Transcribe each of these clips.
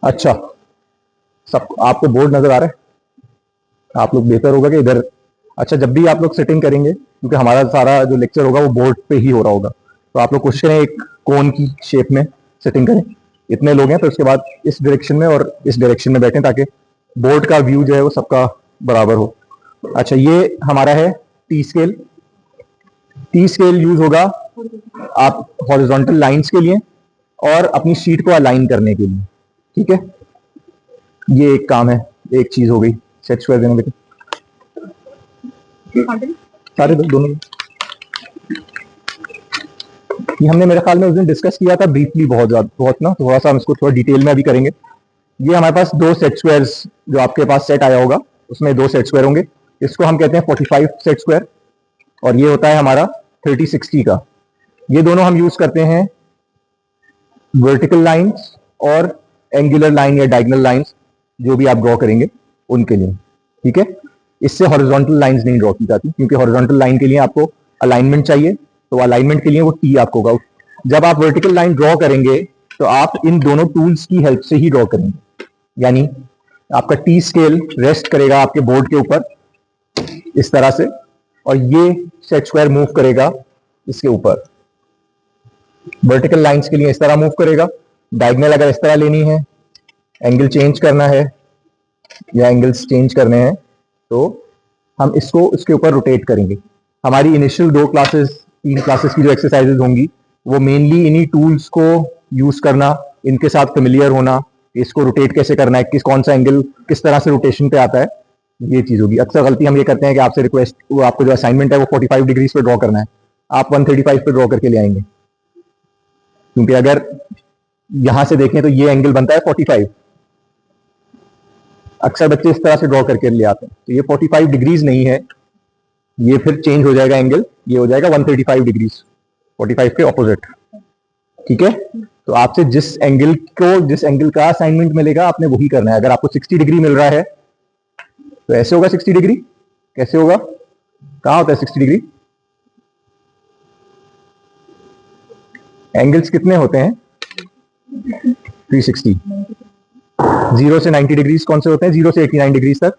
अच्छा, सब आपको बोर्ड नजर आ रहा है? आप लोग बेहतर होगा कि इधर। अच्छा, जब भी आप लोग सेटिंग करेंगे, क्योंकि हमारा सारा जो लेक्चर होगा वो बोर्ड पे ही हो रहा होगा, तो आप लोग कोशिश करें एक कोन की शेप में सेटिंग करें। इतने लोग हैं तो उसके बाद इस डायरेक्शन में और इस डायरेक्शन में बैठें, ताकि बोर्ड का व्यू जो है वो सबका बराबर हो। अच्छा, ये हमारा है T scale. T scale use होगा आप हॉरिजॉन्टल लाइंस के लिए और अपनी शीट को अलाइन करने के लिए। ठीक है, ये एक काम है, एक चीज हो गई। सेट स्क्वायर देना बेटे, सारे दोनों। ये हमने मेरे ख्याल में उस दिन डिस्कस किया था ब्रीफली, बहुत ज्यादा, बहुत ना, थोड़ा सा हम इसको थोड़ा डिटेल में अभी करेंगे। ये हमारे पास दो सेट स्क्वायर्स, जो आपके पास सेट आया होगा उसमें दो सेट स्क्वायर होंगे। इसको हम कहते हैं 45 सेट स्क्वायर, और ये होता है हमारा 30-60 का। ये दोनों हम यूज करते हैं वर्टिकल लाइंस और एंगुलर लाइन या डायगोनल लाइंस, जो भी आप ड्रॉ करेंगे उनके लिए। ठीक है, इससे हॉरिजॉन्टल लाइंस नहीं ड्रॉ की जाती, क्योंकि हॉरिजॉन्टल लाइन के लिए आपको अलाइनमेंट चाहिए, तो अलाइनमेंट के लिए वो टी आपको होगा। जब आप वर्टिकल लाइन ड्रॉ करेंगे तो आप इन दोनों टूल्स की हेल्प से ही ड्रॉ करेंगे। यानी आपका टी स्केल रेस्ट करेगा आपके बोर्ड के ऊपर इस तरह से, और ये सेट स्क्वायर मूव करेगा इसके ऊपर। वर्टिकल लाइंस के लिए इस तरह मूव करेगा, डायगोनल अगर इस तरह लेनी है, एंगल चेंज करना है या एंगल्स चेंज करने हैं, तो हम इसको इसके ऊपर रोटेट करेंगे। हमारी इनिशियल 3 क्लासेस की जो एक्सरसाइजेज होंगी वो मेनली इन्हीं टूल्स को यूज करना, इनके साथ फेमिलियर होना, इसको रोटेट कैसे करना है, कौन सा एंगल किस तरह से रोटेशन पे आता है, ये चीज होगी। अक्सर गलती हम ये करते हैं कि आपसे रिक्वेस्ट, वो आपको जो असाइनमेंट है वो 45 डिग्रीज पे ड्रॉ करना है, आप 135 पे ड्रॉ करके ले आएंगे, क्योंकि अगर यहां से देखें तो ये एंगल बनता है 45। अक्सर बच्चे इस तरह से ड्रॉ करके ले आते हैं, तो ये 45 डिग्रीज नहीं है, ये फिर चेंज हो जाएगा एंगल, ये हो जाएगा 135 डिग्रीज, 45 के ऑपोजिट। ठीक है, तो आपसे जिस एंगल का असाइनमेंट मिलेगा आपने वही करना है। अगर आपको 60 डिग्री मिल रहा है तो ऐसे होगा 60 डिग्री। कैसे होगा, कहां होता है 60 डिग्री? एंगल्स कितने होते हैं? 360। 0 से 90 डिग्रीज कौन से होते हैं? 0 से 89 डिग्रीज तक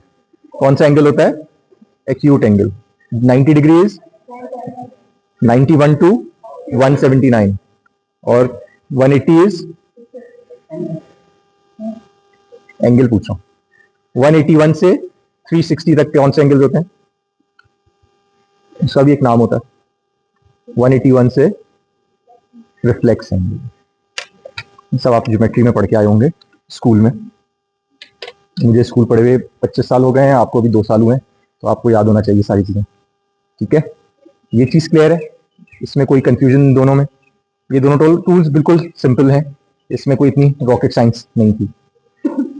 कौन सा एंगल होता है? Acute angle. 90 डिग्रीज 91 टू 179, और 180 इज एंगल पूछ रहा हूं, 181 से 360 तक कौन से एंगल्स होते हैं? इसका भी एक नाम होता है। 181 से रिफ्लेक्स एंगल। सब आप ज्योमेट्री में पढ़ के आए होंगे स्कूल में। मुझे स्कूल पढ़े हुए 25 साल हो गए हैं, आपको भी 2 साल हुए हैं, तो आपको याद होना चाहिए सारी चीजें। ठीक है, ये चीज क्लियर है? इसमें कोई कंफ्यूजन दोनों में? ये दोनों टूल्स बिल्कुल सिंपल हैं, इसमें कोई इतनी रॉकेट साइंस नहीं थी,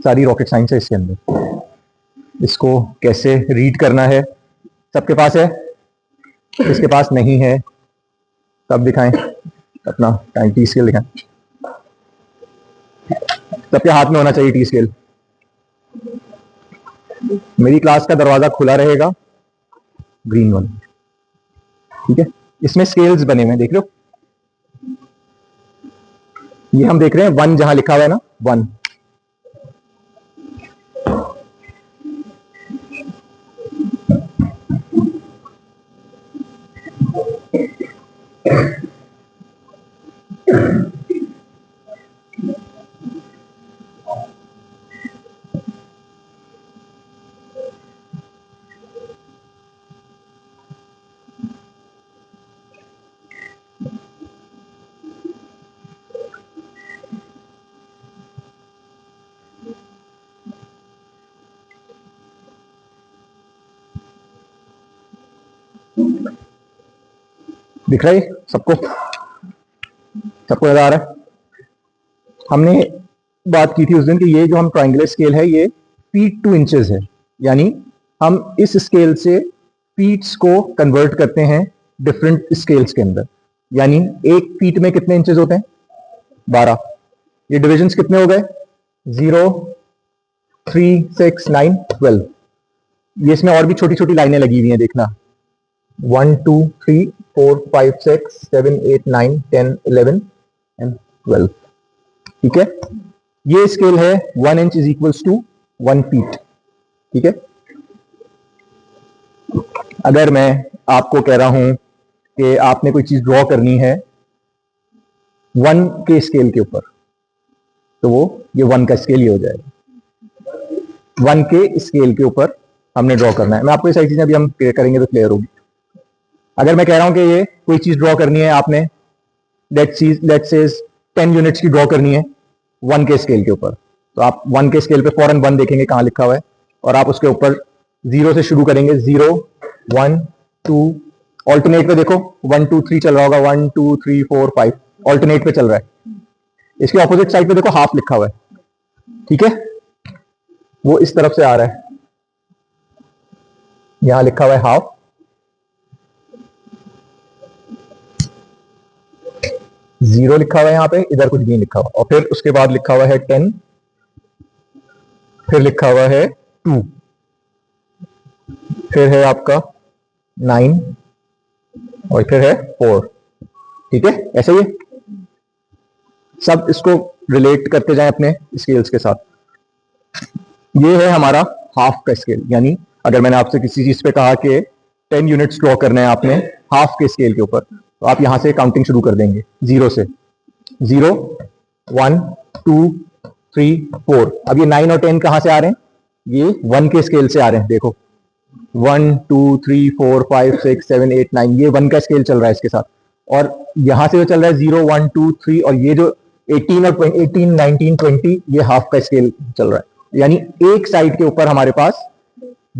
सारी रॉकेट साइंस है इसके अंदर। इसको कैसे रीड करना है सबके पास है, इसके पास नहीं है तब दिखाएं अपना टाइम टी स्केल दिखाएं। सबके हाथ में होना चाहिए टी स्केल। मेरी क्लास का दरवाजा खुला रहेगा, ग्रीन वाला। ठीक है, इसमें स्केल्स बने हुए हैं, देख लो। ये हम देख रहे हैं 1 जहां लिखा हुआ है ना, 1। दिख रहा है सबको? सबको नजर आ रहा है? हमने बात की थी उस दिन कि ये जो हम ट्रायंगुलर स्केल है ये फीट टू इंचेस है, यानी हम इस स्केल से फीट्स को कन्वर्ट करते हैं डिफरेंट स्केल्स के अंदर। यानी एक फीट में कितने इंचेस होते हैं? 12। ये डिविजन्स कितने हो गए? 0, 3, 6, 9, 12। ये इसमें और भी छोटी छोटी लाइनें लगी हुई हैं, देखना। 1, 2, 3, 4, 5, 6, 7, 8, 9, 10, 11 एंड 12। ठीक है, ये स्केल है 1 inch is equals to 1 feet. ठीक है, अगर मैं आपको कह रहा हूं कि आपने कोई चीज ड्रॉ करनी है 1 के स्केल के ऊपर, तो वो ये 1 का स्केल ये हो जाएगा। 1 के स्केल के ऊपर हमने ड्रॉ करना है। मैं आपको ये सारी चीजें अभी हम करेंगे तो क्लियर होगी। अगर मैं कह रहा हूं कि ये कोई चीज ड्रॉ करनी है, आपने लेट्स से 10 यूनिट्स की ड्रॉ करनी है 1 के स्केल के ऊपर, तो आप 1 के स्केल पे फौरन 1 देखेंगे कहां लिखा हुआ है, और आप उसके ऊपर 0 से शुरू करेंगे। 0 1 2, ऑल्टरनेट पे देखो 1 2 3 चल रहा होगा, 1 2 3 4 5 ऑल्टरनेट पे चल रहा है। इसके ऑपोजिट साइड पे देखो हाफ लिखा हुआ है। ठीक है, वो इस तरफ से आ रहा है, यहां लिखा हुआ है हाफ, 0 लिखा हुआ है यहां पे, इधर कुछ नहीं लिखा हुआ, और फिर उसके बाद लिखा हुआ है 10, फिर लिखा हुआ है 2, फिर है आपका 9, और फिर है 4। ठीक है, ऐसे ही सब इसको रिलेट करते जाएं अपने स्केल्स के साथ। ये है हमारा हाफ का स्केल, यानी अगर मैंने आपसे किसी चीज पे कहा कि 10 यूनिट्स ड्रॉ करने हैं आपने हाफ के स्केल के ऊपर, तो आप यहां से काउंटिंग शुरू कर देंगे 0 से। 0 1 2 3 4। अब ये 9 और 10 कहां से आ रहे हैं? ये 1 के स्केल से आ रहे हैं। देखो 1 2 3 4 5 6 7 8 9, ये 1 का स्केल चल रहा है इसके साथ, और यहां से जो चल रहा है 0 1 2 3, और ये जो 18 और 18 19 20, ये हाफ का स्केल चल रहा है। यानी एक साइड के ऊपर हमारे पास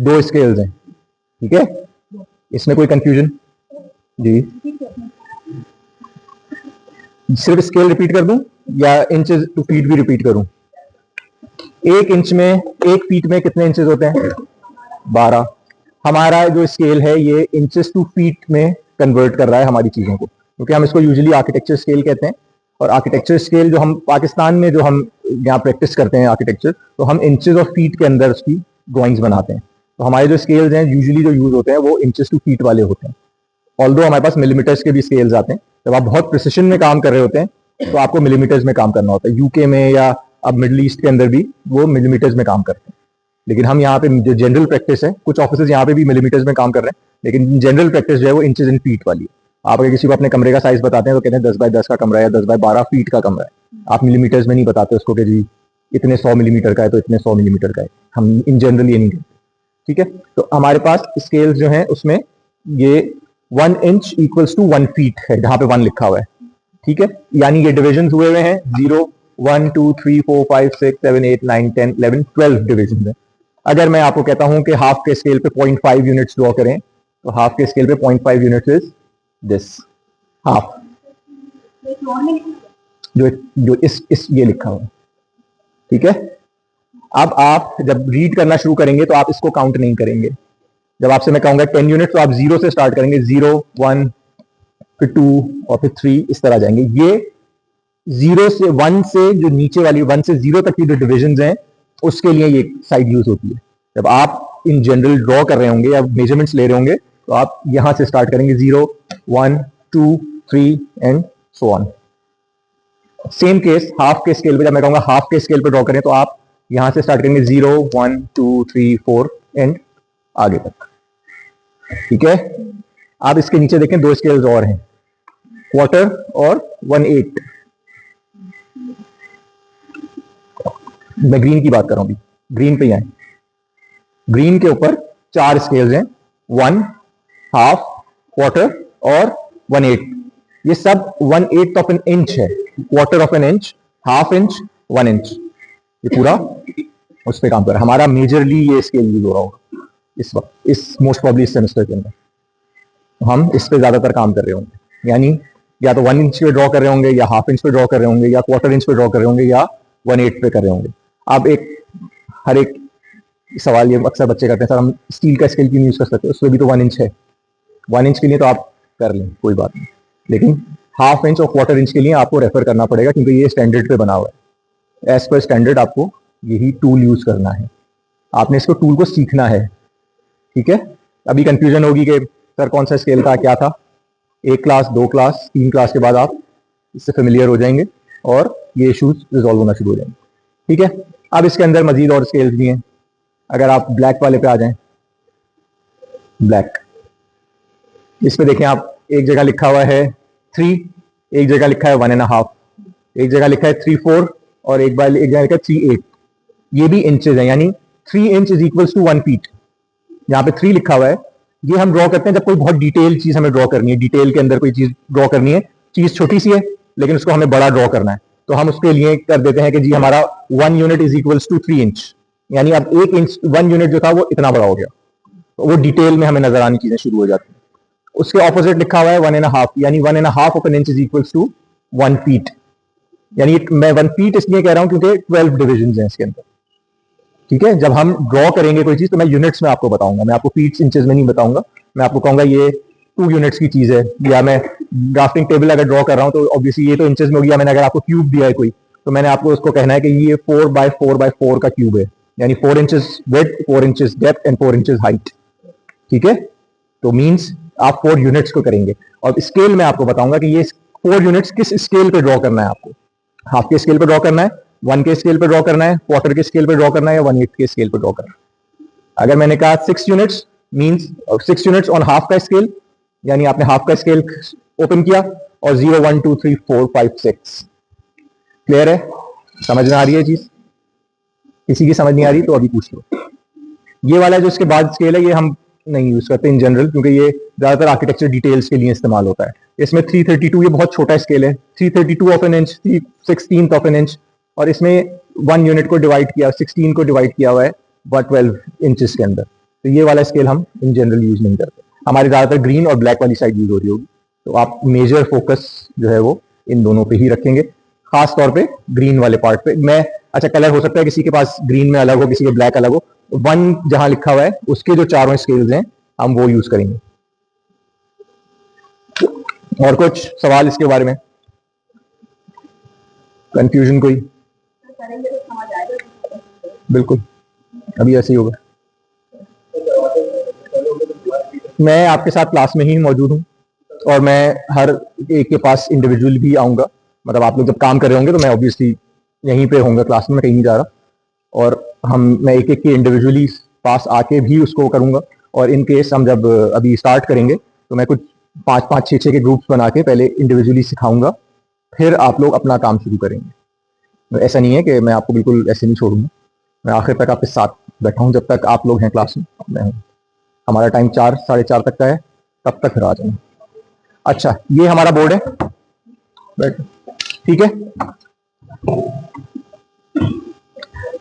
2 स्केल्स हैं। ठीक है, इसमें कोई कंफ्यूजन? जी, सिर्फ स्केल रिपीट कर दूं या इंचेस टू फीट भी रिपीट करूं? 1 फीट में कितने इंचेस होते हैं? 12। हमारा जो स्केल है ये इंचेस टू फीट में कन्वर्ट कर रहा है हमारी चीजों को, क्योंकि हम इसको यूजुअली आर्किटेक्चर स्केल कहते हैं, और आर्किटेक्चर स्केल जो हम पाकिस्तान में जो हम यहाँ प्रैक्टिस करते हैं आर्किटेक्चर, तो हम इंचेस और फीट के अंदर उसकी ड्राइंग्स बनाते हैं। तो हमारे जो स्केल्स हैं यूजुअली जो यूज होते हैं वो इंचेस टू फीट वाले होते हैं, ऑल्दो हमारे पास मिलीमीटर्स के भी स्केल्स आते हैं। जब आप बहुत प्रिसिशन में काम कर रहे होते हैं तो आपको मिलीमीटर्स में काम करना होता है। यूके में या अब मिडिल ईस्ट के अंदर भी वो मिलीमीटर्स में काम करते हैं, लेकिन हम यहाँ पे जो जनरल प्रैक्टिस है, कुछ ऑफिस यहाँ पे भी मिलीमीटर्स में काम कर रहे हैं, लेकिन जनरल प्रैक्टिस जो है वो इंचेस इन फीट वाली है। आप अगर किसी को अपने कमरे का साइज बताते हैं तो कहते हैं 10 बाय 10 का कमरा है या 10 बाय 12 फीट का कमरा है। आप मिलीमीटर्स में नहीं बताते उसको कि जी इतने 100 मिलीमीटर का है तो इतने 100 मिलीमीटर का है, हम इन जनरल ये नहीं कहते। ठीक है, तो हमारे पास स्केल्स जो है उसमें ये 1 इंच इक्वल्स टू 1 फीट है, जहां पे 1 लिखा हुआ है। ठीक है, यानी ये डिविजन हुए हुए हैं 0 1 2 3 4 5 6 7 8 9 10 11 12 डिविजन है। अगर मैं आपको कहता हूं कि हाफ के स्केल पे 0.5 यूनिट्स ड्रॉ करें, तो हाफ के स्केल पे 0.5 यूनिट्स इज दिस हाफ, जो इस ये लिखा हुआ है। ठीक है, अब आप जब रीड करना शुरू करेंगे तो आप इसको काउंट नहीं करेंगे। जब आपसे मैं कहूंगा 10 यूनिट, तो आप 0 से स्टार्ट करेंगे, 0 1 फिर 2 और फिर 3, इस तरह जाएंगे। ये 0 से 1 से जो नीचे वाली 1 से 0 तक की जो डिविजन हैं उसके लिए ये साइड यूज होती है। जब आप इन जनरल ड्रॉ कर रहे होंगे या मेजरमेंट्स ले रहे होंगे तो आप यहां से स्टार्ट करेंगे 0 1 2 3 and so on. Same case half के स्केल पे, जब मैं कहूंगा हाफ के स्केल पे ड्रॉ करें तो आप यहां से स्टार्ट करेंगे 0 1 2 3 4 एंड आगे तक। ठीक है, आप इसके नीचे देखें 2 स्केल्स और हैं, क्वार्टर और 1/8। मैं ग्रीन की बात कर रहा हूं अभी, ग्रीन पे ही आए। ग्रीन के ऊपर 4 स्केल्स हैं, 1 हाफ क्वार्टर और 1/8। ये सब 1/8 ऑफ एन इंच है, quarter of an inch, half inch, 1 inch, ये पूरा उस पर काम कर रहा है। हमारा मेजरली ये स्केल यूज हो रहा होगा इस वक्त, इस मोस्ट प्रॉब्ली इस सेमेस्टर के अंदर हम इस पे ज्यादातर काम कर रहे होंगे। यानी या तो 1 इंच पे ड्रॉ कर रहे होंगे, या हाफ इंच पे ड्रॉ कर रहे होंगे, या क्वार्टर इंच पे ड्रॉ कर रहे होंगे, या 1/8 पे कर रहे होंगे। अब हर एक सवाल ये अक्सर बच्चे करते हैं, सर हम स्टील का स्केल क्यों नहीं यूज कर सकते, उसमें भी तो 1 इंच है। 1 इंच के लिए तो आप कर लें, कोई बात नहीं, लेकिन हाफ इंच और क्वार्टर इंच के लिए आपको रेफर करना पड़ेगा, क्योंकि ये स्टैंडर्ड पे बना हुआ है। एज पर स्टैंडर्ड आपको यही टूल यूज करना है, आपने इसको टूल को सीखना है। ठीक है, अभी कंफ्यूजन होगी कि सर कौन सा स्केल था, क्या था। 1 क्लास 2 क्लास 3 क्लास के बाद आप इससे फेमिलियर हो जाएंगे और ये इश्यूज रिजॉल्व होना शुरू हो जाएंगे। ठीक है। अब इसके अंदर मजीद और स्केल्स भी हैं। अगर आप ब्लैक वाले पे आ जाएं, ब्लैक, इस पे देखें आप, एक जगह लिखा हुआ है 3, एक जगह लिखा है 1.5, एक जगह लिखा है 3.4 और एक जगह लिखा है 3.8। ये भी इंचेस है, यानी 3 inch is equals to 1 feet. यहाँ पे 3 लिखा हुआ है। ये हम ड्रॉ करते हैं जब कोई बहुत डिटेल चीज हमें ड्रॉ करनी है, डिटेल के अंदर कोई चीज ड्रॉ करनी है, चीज छोटी सी है लेकिन उसको हमें बड़ा ड्रॉ करना है, तो हम उसके लिए कर देते हैं कि जी हमारा 1 unit is equals to 3 inch, यानी अब 1 इंच 1 यूनिट जो था वो इतना बड़ा हो गया, तो वो डिटेल में हमें नजर आनी चीजें शुरू हो जाती हैं। उसके ऑपोजिट लिखा हुआ है 1.5, यानी 1.5 of an inch is equals to 1 feet. यानी मैं 1 फीट इसलिए कह रहा हूं क्योंकि 12 डिविजन हैं इसके अंदर। ठीक है, जब हम ड्रॉ करेंगे कोई चीज तो मैं यूनिट्स में आपको बताऊंगा, मैं आपको फीट्स इंचेस में नहीं बताऊंगा। मैं आपको कहूंगा ये 2 यूनिट्स की चीज है, या मैं ड्राफ्टिंग टेबल अगर ड्रॉ कर रहा हूं तो ऑब्वियसली ये तो इंचेस में हो गया। मैंने अगर आपको क्यूब दिया है कोई, तो मैंने आपको उसको कहना है कि ये 4x4x4 का क्यूब है, यानी 4 inches width, 4 inches depth and 4 inches height. ठीक है, तो मीन्स आप 4 यूनिट्स को करेंगे, और स्केल में आपको बताऊंगा कि ये 4 यूनिट्स किस स्केल पे ड्रॉ करना है आपको। हाफ के स्केल पे ड्रॉ करना है, 1 के स्केल पे ड्रॉ करना है, क्वार्टर के स्केल पे ड्रॉ करना है, या 1/8 के स्केल पे ड्रॉ करना है। अगर मैंने कहा 6 units, means 6 units on half का स्केल, यानी आपने हाफ का स्केल ओपन किया और 0 1 2 3 4 5 6। क्लियर है? समझ में आ रही है चीज? किसी की समझ नहीं आ रही तो अभी पूछ लो। ये वाला जो इसके बाद स्केल है ये हम नहीं यूज करते इन जनरल, क्योंकि ये ज्यादातर आर्किटेक्चर डिटेल्स के लिए इस्तेमाल होता है। इसमें 332, ये बहुत छोटा स्केल है, 332 of an inch, 3/16 of an inch, और इसमें 1 यूनिट को डिवाइड किया, 16 को डिवाइड किया हुआ है 12 इंचेस के अंदर। तो ये वाला स्केल हम इन जनरल यूज नहीं करते, हमारी ज्यादातर ग्रीन और ब्लैक वाली साइड यूज हो रही होगी, तो आप मेजर फोकस जो है वो इन दोनों पे ही रखेंगे, खास तौर पे ग्रीन वाले पार्ट पे। मैं अच्छा, कलर हो सकता है किसी के पास ग्रीन में अलग हो, किसी के ब्लैक अलग हो, 1 जहां लिखा हुआ है उसके जो चारों स्केल्स हैं हम वो यूज करेंगे। और कुछ सवाल इसके बारे में, कंफ्यूजन कोई? बिल्कुल, अभी ऐसे ही होगा। मैं आपके साथ क्लास में ही मौजूद हूँ, और मैं हर एक के पास इंडिविजुअल भी आऊँगा। मतलब आप लोग जब काम कर रहे होंगे तो मैं ऑब्वियसली यहीं पे होऊंगा क्लास में, मैं कहीं नहीं जा रहा, और मैं एक एक के इंडिविजुअली पास आके भी उसको करूँगा। और इन केस हम जब अभी स्टार्ट करेंगे तो मैं कुछ 5-5 6-6 के ग्रुप्स बना के पहले इंडिविजुअली सिखाऊंगा, फिर आप लोग अपना काम शुरू करेंगे। तो ऐसा नहीं है कि मैं आपको बिल्कुल ऐसे नहीं छोड़ूंगा, मैं आखिर तक आपके साथ बैठा हूँ, जब तक आप लोग हैं क्लास में मैं हूँ। हमारा टाइम 4 साढ़े 4 तक का है, तब तक फिर आ जाना। अच्छा, ये हमारा बोर्ड है, ठीक है।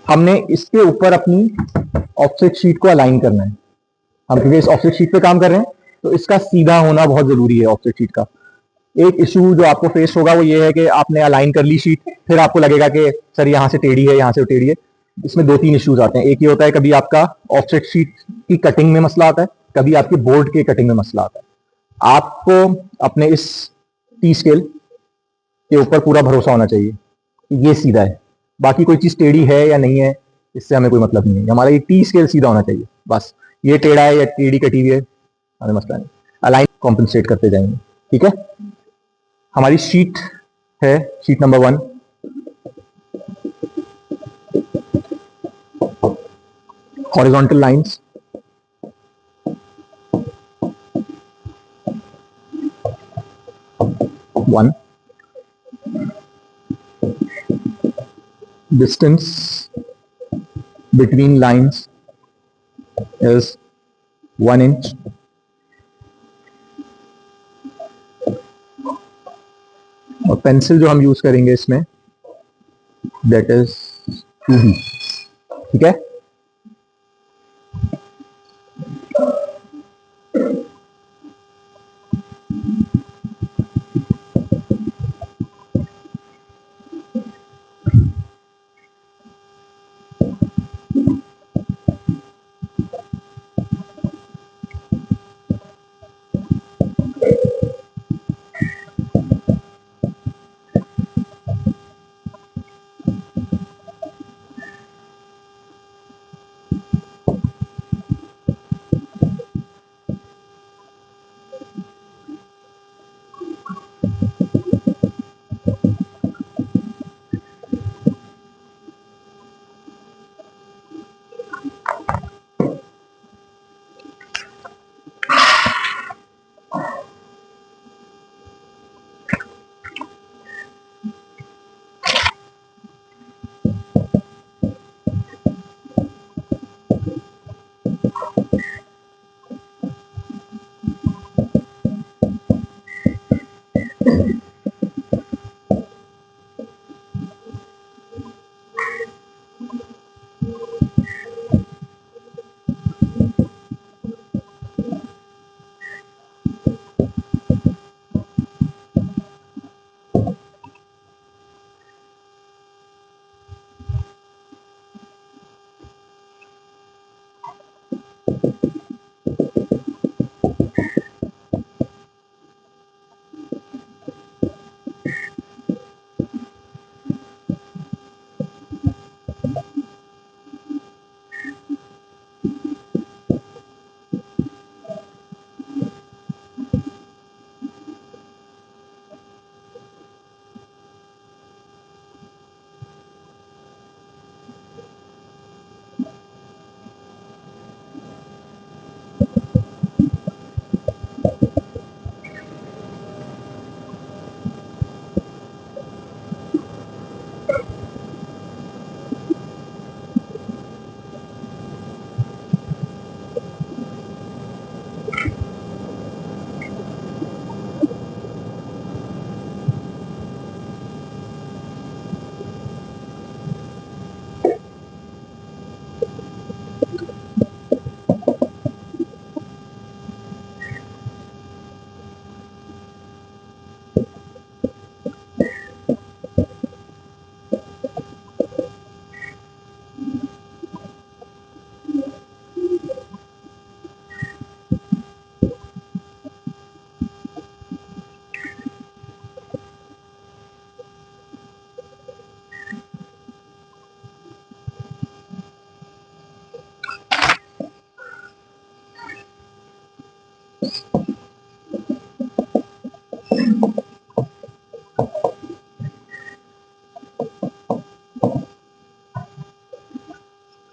हमने इसके ऊपर अपनी ऑफसेट शीट को अलाइन करना है। हम क्योंकि इस ऑफसेट शीट पे काम कर रहे हैं तो इसका सीधा होना बहुत जरूरी है ऑफसेट शीट का। एक इशू जो आपको फेस होगा वो ये है कि आपने अलाइन कर ली शीट, फिर आपको लगेगा कि सर यहाँ से टेढ़ी है, यहाँ से टेढ़ी है। इसमें 2-3 इश्यूज आते हैं। एक ये होता है कभी आपका ऑफसेट शीट की कटिंग में मसला आता है, कभी आपके बोर्ड के कटिंग में मसला आता है। आपको अपने इस टी स्केल के ऊपर पूरा भरोसा होना चाहिए, ये सीधा है, बाकी कोई चीज टेढ़ी है या नहीं है इससे हमें कोई मतलब नहीं है। हमारा ये टी स्केल सीधा होना चाहिए, बस। ये टेढ़ा है या टेढ़ी कटी हुई है हमें मसला नहीं, अलाइन कॉम्पनसेट करते जाएंगे। ठीक है, हमारी शीट है sheet number 1, horizontal lines, one, distance between lines is 1 inch, और पेंसिल जो हम यूज करेंगे इसमें दैट इज 2B। ठीक है,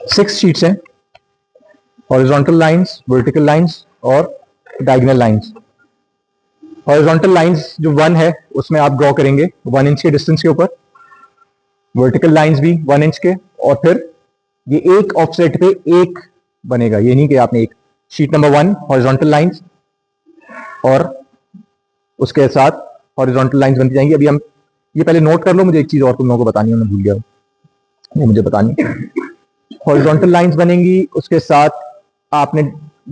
6 शीट्स हैं, हॉरिजॉन्टल लाइंस, वर्टिकल लाइंस और डायगोनल लाइंस। हॉरिजॉन्टल लाइंस जो 1 है उसमें आप ड्रॉ करेंगे 1 इंच के डिस्टेंस के ऊपर, वर्टिकल लाइंस भी 1 इंच के, और फिर ये एक ऑफसेट पे एक बनेगा, ये नहीं कि आपने एक शीट नंबर 1 हॉरिजॉन्टल लाइंस और उसके साथ हॉरिजॉन्टल लाइंस बनती जाएंगी। अभी हम ये पहले नोट कर लो, मुझे एक चीज और तुम लोगों को बतानी है, मैं भूल गया, ये मुझे बतानी। हॉरिजॉन्टल लाइंस बनेंगी, उसके साथ आपने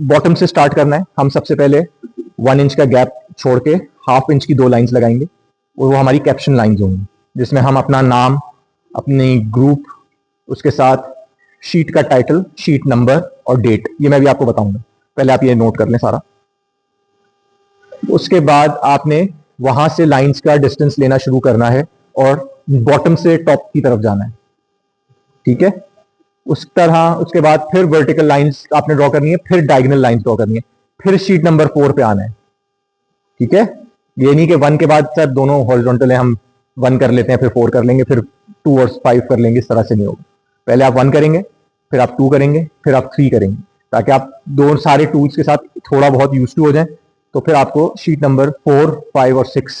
बॉटम से स्टार्ट करना है। हम सबसे पहले 1 इंच का गैप छोड़ के हाफ इंच की 2 लाइंस लगाएंगे, और वो हमारी कैप्शन लाइंस होंगी, जिसमें हम अपना नाम, अपनी ग्रुप, उसके साथ शीट का टाइटल, शीट नंबर और डेट, ये मैं भी आपको बताऊंगा, पहले आप ये नोट कर लें सारा। उसके बाद आपने वहां से लाइंस का डिस्टेंस लेना शुरू करना है और बॉटम से टॉप की तरफ जाना है, ठीक है। उस तरह उसके बाद फिर वर्टिकल लाइंस आपने ड्रॉ करनी है, फिर डायगोनल लाइंस ड्रॉ करनी है, फिर शीट नंबर 4 पे आना है, ठीक है। ये नहीं कि 1 के बाद सर दोनों हॉरिजॉन्टल है, हम 1 कर लेते हैं फिर 4 कर लेंगे, फिर 2 और 5 कर लेंगे, इस तरह से नहीं होगा। पहले आप 1 करेंगे, फिर आप 2 करेंगे, फिर आप 3 करेंगे, ताकि आप दो सारे टूल्स के साथ थोड़ा बहुत यूज टू हो जाए। तो फिर आपको शीट नंबर 4, 5 और 6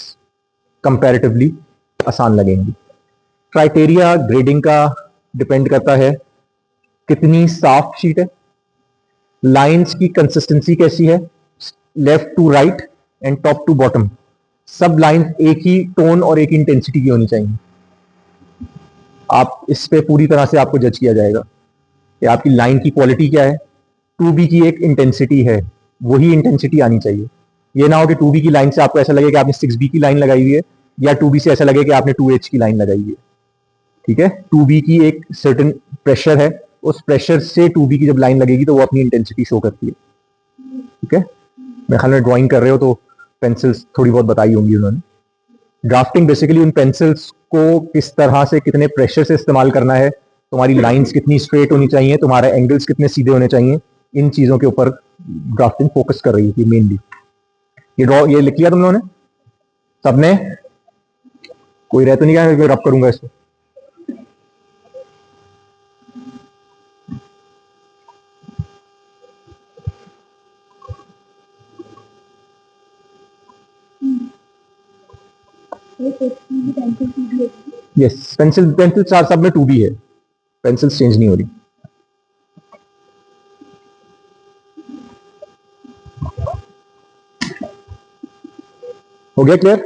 कंपैरेटिवली आसान लगेंगी। क्राइटेरिया ग्रेडिंग का डिपेंड करता है कितनी साफ शीट है, लाइंस की कंसिस्टेंसी कैसी है, left to right and top to bottom, सब लाइंस एक ही टोन और एक इंटेंसिटी की होनी चाहिए। आप इस पे पूरी तरह से आपको जज किया जाएगा कि आपकी लाइन की क्वालिटी क्या है। 2B की एक इंटेंसिटी है, वही इंटेंसिटी आनी चाहिए। ये ना हो कि 2B की लाइन से आपको ऐसा लगे कि आपने 6B की लाइन लगाई हुई है, या 2B से ऐसा लगे कि आपने 2H की लाइन लगाई हुई है, ठीक है। 2B की एक सर्टेन प्रेशर है, उस प्रेशर से 2B की जब लाइन लगेगी तो वो अपनी इंटेंसिटी शो करती है, ठीक है। मेरे ख्याल में ड्राइंग कर रहे हो तो पेंसिल्स थोड़ी बहुत बताई होंगी उन्होंने। ड्राफ्टिंग बेसिकली उन पेंसिल्स को किस तरह से कितने प्रेशर से इस्तेमाल करना है, तुम्हारी लाइंस कितनी स्ट्रेट होनी चाहिए, तुम्हारे एंगल्स कितने सीधे होने चाहिए, इन चीजों के ऊपर ड्राफ्टिंग फोकस कर रही थी मेनली। ये लिख लिया तुम लोगों ने सबने? कोई रह तो नहीं गया, मैं रब करूंगा इसको। यस, पेंसिल पेंसिल चार सब में 2B है, पेंसिल चेंज नहीं हो रही। हो गया क्लियर?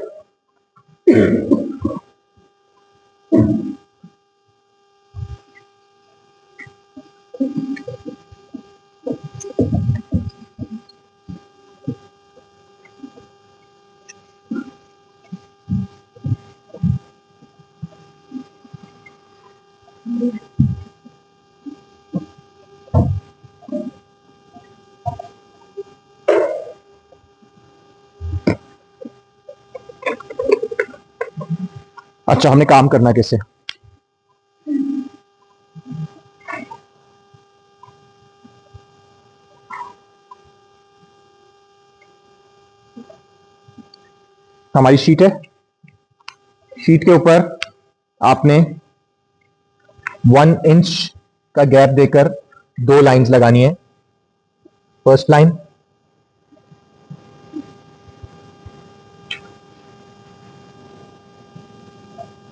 अच्छा, हमने काम करना कैसे? हमारी शीट है, शीट के ऊपर आपने 1 इंच का गैप देकर 2 लाइंस लगानी है। First line,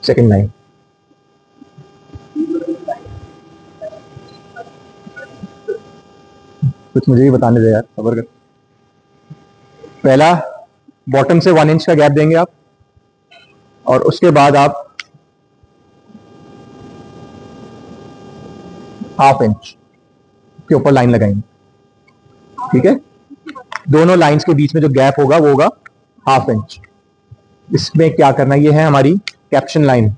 second line. कुछ मुझे भी बताने दे यार, खबर कर। पहला बॉटम से 1 इंच का गैप देंगे आप, और उसके बाद आप 1/2 इंच के ऊपर लाइन लगाएंगे। ठीक है, दोनों लाइंस के बीच में जो गैप होगा वो होगा 1/2 इंच। इसमें क्या करना, ये है हमारी कैप्शन लाइन।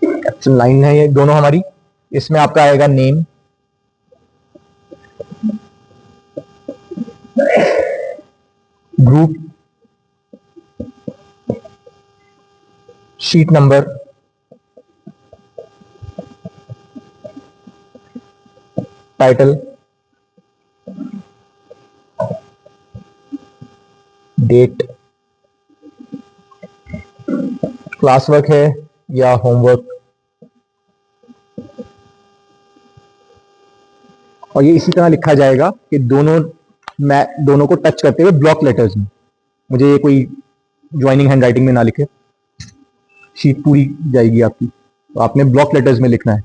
कैप्शन लाइन है ये दोनों हमारी। इसमें आपका आएगा name, group, sheet number, title, date, class work है या होमवर्क, और ये इसी तरह लिखा जाएगा कि दोनों को टच करते हुए ब्लॉक लेटर्स में। मुझे ये कोई ज्वाइनिंग हैंड राइटिंग में ना लिखे, शीट पूरी जाएगी आपकी। तो आपने ब्लॉक लेटर्स में लिखना है,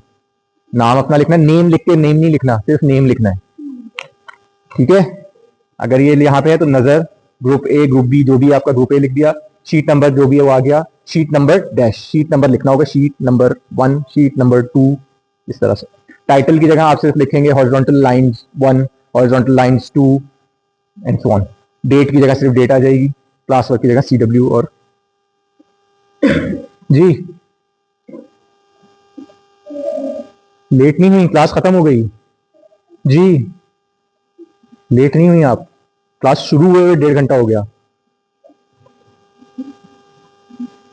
नाम अपना लिखना है। नेम लिख के नेम नहीं लिखना, सिर्फ नेम लिखना है। ठीक है, अगर ये यहाँ पे है तो नजर, ग्रुप ए, ग्रुप बी, जो भी आपका ग्रुप ए लिख दिया। शीट नंबर जो भी है वो आ गया। Sheet number dash, sheet number लिखना होगा, शीट नंबर 1, शीट नंबर 2, इस तरह से। टाइटल की जगह आप सिर्फ लिखेंगे horizontal lines 1, horizontal lines 2 and so on. Date की जगह सिर्फ डेट आ जाएगी, क्लास वर्क की जगह CW। और जी लेट नहीं हुई, क्लास खत्म हो गई जी। लेट नहीं हुई आप, क्लास शुरू हुए 1.5 घंटा हो गया।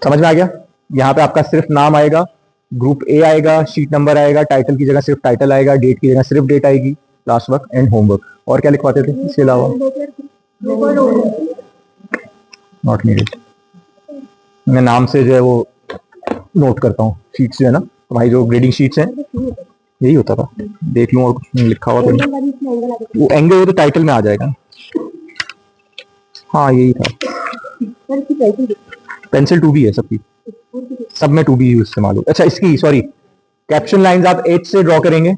समझ में आ गया? यहाँ पे आपका सिर्फ नाम आएगा, ग्रुप ए आएगा, शीट नंबर आएगा, टाइटल की जगह सिर्फ टाइटल आएगा, डेट की जगह सिर्फ डेट आएगी, क्लास वर्क एंड होमवर्क। और क्या लिखवाते थे इसके अलावा? Not needed. मैं नाम से जो है वो नोट करता हूँ, शीट्स जो है ना तुम्हारी, जो ग्रेडिंग शीट्स हैं, यही होता था। देख लूँ और कुछ लिखा हुआ तो नहीं। वो एंगल तो टाइटल में आ जाएगा। हाँ यही था। पेंसिल 2B है सबकी, सब में 2B यूज इस्तेमाल हो। अच्छा इसकी सॉरी, कैप्शन लाइंस आप H से ड्रॉ करेंगे,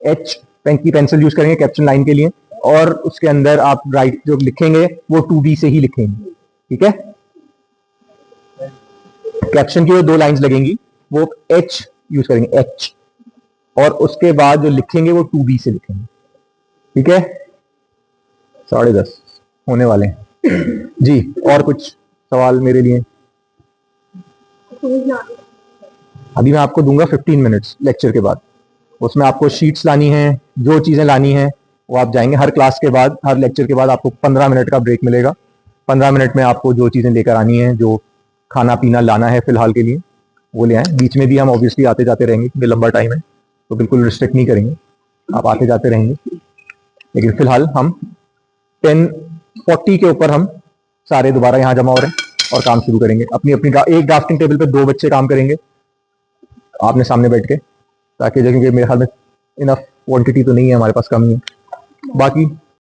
H पेन की पेंसिल यूज करेंगे कैप्शन लाइन के लिए, और उसके अंदर आप राइट जो लिखेंगे वो 2B से ही लिखेंगे। ठीक है, कैप्शन की वो 2 लाइंस लगेंगी, वो H यूज करेंगे, H, और उसके बाद जो लिखेंगे वो 2B से लिखेंगे। ठीक है, 10:30 होने वाले हैं जी। और कुछ सवाल मेरे लिए? अभी मैं आपको दूंगा 15 मिनट्स लेक्चर के बाद, उसमें आपको शीट्स लानी है, जो चीजें लानी है वो आप जाएंगे। हर क्लास के बाद, हर लेक्चर के बाद आपको 15 मिनट का ब्रेक मिलेगा। 15 मिनट में आपको जो चीजें लेकर आनी है, जो खाना पीना लाना है फिलहाल के लिए, वो ले आए। बीच में भी हम ऑब्वियसली आते जाते रहेंगे क्योंकि लंबा टाइम है, तो बिल्कुल रिस्ट्रिक्ट नहीं करेंगे, आप आते जाते रहेंगे। लेकिन फिलहाल हम 10:40 के ऊपर हम सारे दोबारा यहाँ जमा हो रहे हैं और काम शुरू करेंगे। अपनी अपनी एक ड्राफ्टिंग टेबल पे 2 बच्चे काम करेंगे आपने सामने बैठ के, ताकि क्योंकि मेरे ख्याल में इनफ क्वांटिटी तो नहीं है हमारे पास, कम ही है। बाकी